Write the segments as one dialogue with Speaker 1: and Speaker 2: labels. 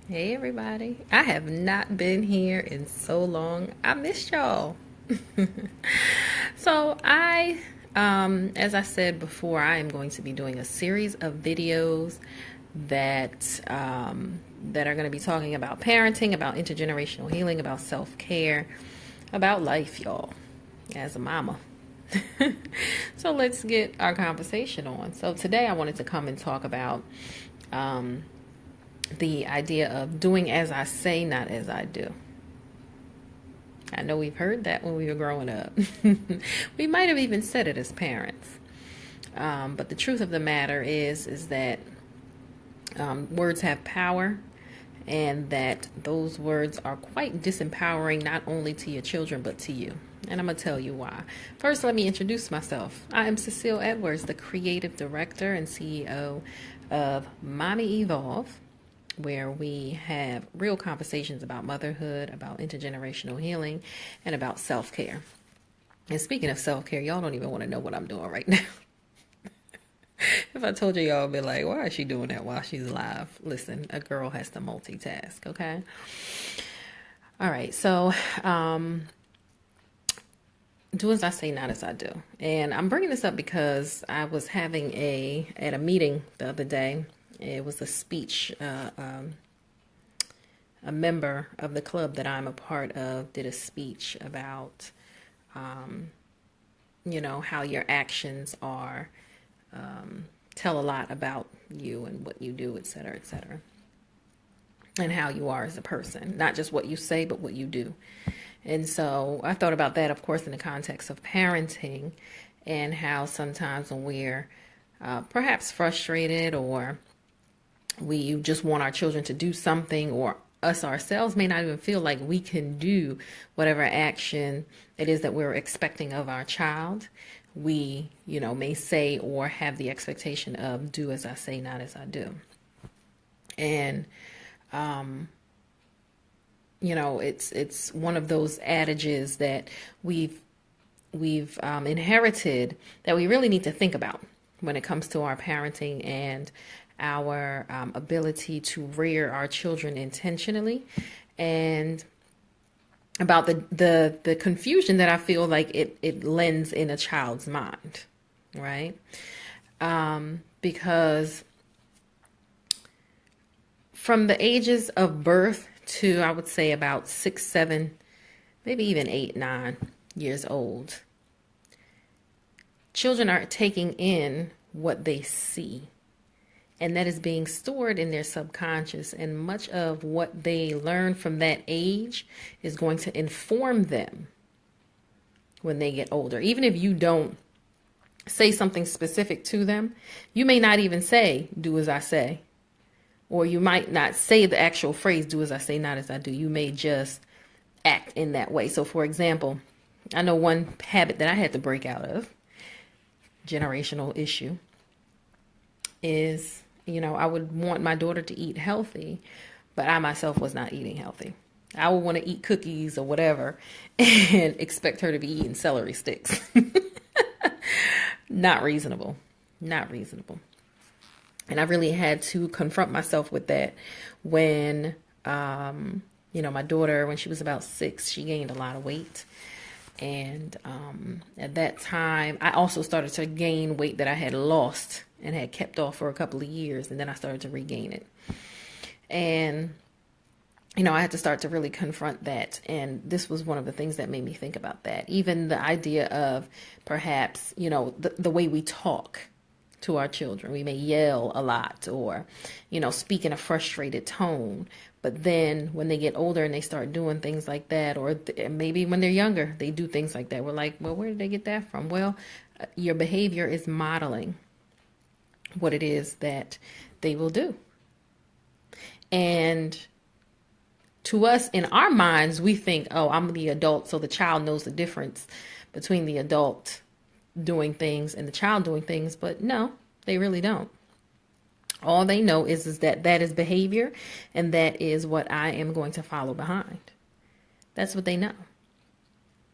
Speaker 1: Hey everybody. I have not been here in so long. I missed y'all. So as I said before, I am going to be doing a series of videos that are going to be talking about parenting, about intergenerational healing, about self-care, about life, y'all, as a mama. So let's get our conversation on. So today I wanted to come and talk about um, the idea of doing as I say, not as I do. I know we've heard that when we were growing up. We might have even said it as parents. But the truth of the matter is that words have power, and that those words are quite disempowering, not only to your children, but to you. And I'm going to tell you why. First, let me introduce myself. I am Cecile Edwards, the creative director and CEO of mommyEvolve, where we have real conversations about motherhood, about intergenerational healing, and about self-care. And speaking of self-care, y'all don't even want to know what I'm doing right now. If I told you, y'all would be like, why is she doing that while she's alive? Listen, a girl has to multitask, okay? All right, so do as I say, not as I do. And I'm bringing this up because I was having at a meeting the other day. It was a speech. A member of the club that I'm a part of did a speech about, how your actions are tell a lot about you and what you do, et cetera, and how you are as a person. Not just what you say, but what you do. And so I thought about that, of course, in the context of parenting, and how sometimes when we're perhaps frustrated, or we just want our children to do something, or us ourselves may not even feel like we can do whatever action it is that we're expecting of our child, we, may say or have the expectation of do as I say, not as I do. And, it's one of those adages that we've inherited that we really need to think about when it comes to our parenting and our ability to rear our children intentionally, and about the confusion that I feel like it lends in a child's mind, right? Because from the ages of birth to, I would say, about 6, 7, maybe even 8, 9 years old, children are taking in what they see, and that is being stored in their subconscious. And much of what they learn from that age is going to inform them when they get older. Even if you don't say something specific to them, you may not even say, do as I say. Or you might not say the actual phrase, do as I say, not as I do. You may just act in that way. So, for example, I know one habit that I had to break out of, generational issue, is, I would want my daughter to eat healthy, but I myself was not eating healthy. I would want to eat cookies or whatever and expect her to be eating celery sticks. Not reasonable. Not reasonable. And I really had to confront myself with that when, my daughter, when she was about 6, she gained a lot of weight. And at that time, I also started to gain weight that I had lost and had kept off for a couple of years. And then I started to regain it. And, I had to start to really confront that. And this was one of the things that made me think about that. Even the idea of perhaps, the way we talk to our children. We may yell a lot, or, speak in a frustrated tone. But then when they get older and they start doing things like that, or maybe when they're younger, they do things like that. We're like, well, where did they get that from? Well, your behavior is modeling what it is that they will do. And to us, in our minds, we think, oh, I'm the adult, so the child knows the difference between the adult doing things and the child doing things. But no, they really don't. All they know is that is behavior, and that is what I am going to follow behind. That's what they know.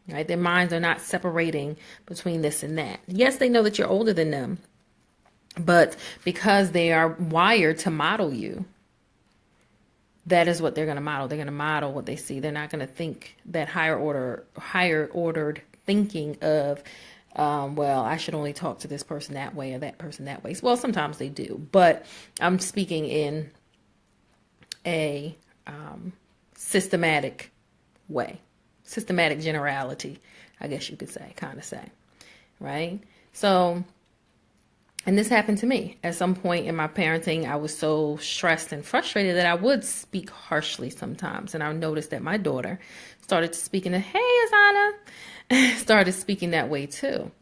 Speaker 1: Right? Their minds are not separating between this and that. Yes, they know that you're older than them, but because they are wired to model you, that is what they're going to model. They're going to model what they see. They're not going to think that higher ordered thinking of, well, I should only talk to this person that way or that person that way. Well, sometimes they do, but I'm speaking in a systematic way, systematic generality, I guess you could say, kind of say, right? So, and this happened to me at some point in my parenting. I was so stressed and frustrated that I would speak harshly sometimes. And I noticed that my daughter started speaking, hey, Asana, started speaking that way too.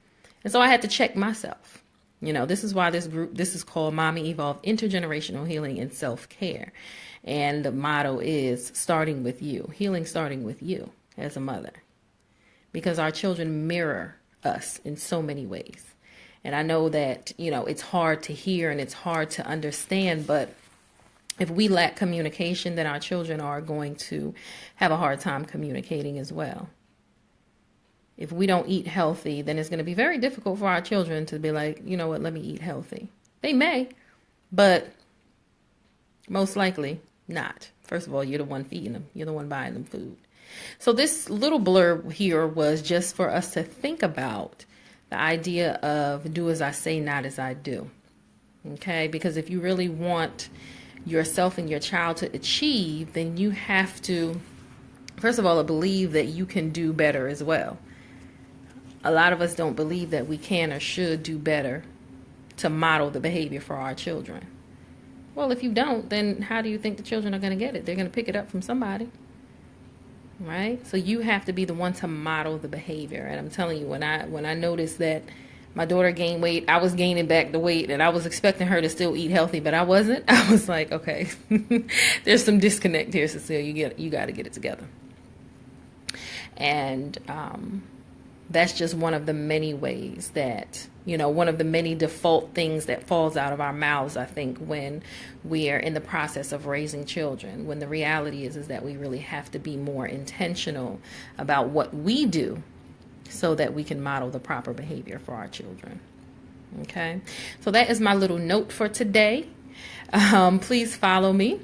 Speaker 1: And so I had to check myself. You know, this is why this is called mommyEvolve, Intergenerational Healing and Self-Care. And the motto is starting with you, healing starting with you as a mother. Because our children mirror us in so many ways. And I know that, you know, it's hard to hear and it's hard to understand, but if we lack communication, then our children are going to have a hard time communicating as well. If we don't eat healthy, then it's going to be very difficult for our children to be like, you know what, let me eat healthy. They may, but most likely not. First of all, you're the one feeding them. You're the one buying them food. So this little blurb here was just for us to think about the idea of do as I say, not as I do. Okay? Because if you really want yourself and your child to achieve, then you have to, first of all, believe that you can do better as well. A lot of us don't believe that we can or should do better to model the behavior for our children. Well, if you don't, then how do you think the children are going to get it? They're going to pick it up from somebody. Right? So you have to be the one to model the behavior. And I'm telling you, when I noticed that my daughter gained weight, I was gaining back the weight, and I was expecting her to still eat healthy, but I wasn't. I was like, okay, there's some disconnect here, Cecile. You got to get it together. And that's just one of the many ways that, you know, one of the many default things that falls out of our mouths, I think, when we are in the process of raising children, when the reality is that we really have to be more intentional about what we do so that we can model the proper behavior for our children. Okay, so that is my little note for today. Please follow me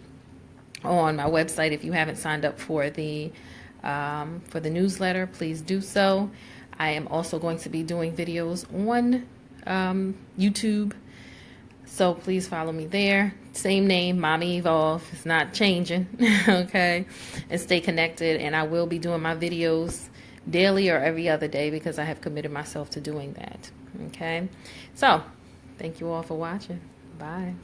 Speaker 1: on my website. If you haven't signed up for the newsletter, please do so. I am also going to be doing videos on YouTube, so please follow me there. Same name, mommyEvolve. It's not changing, okay? And stay connected, and I will be doing my videos daily or every other day because I have committed myself to doing that, okay? So, thank you all for watching. Bye.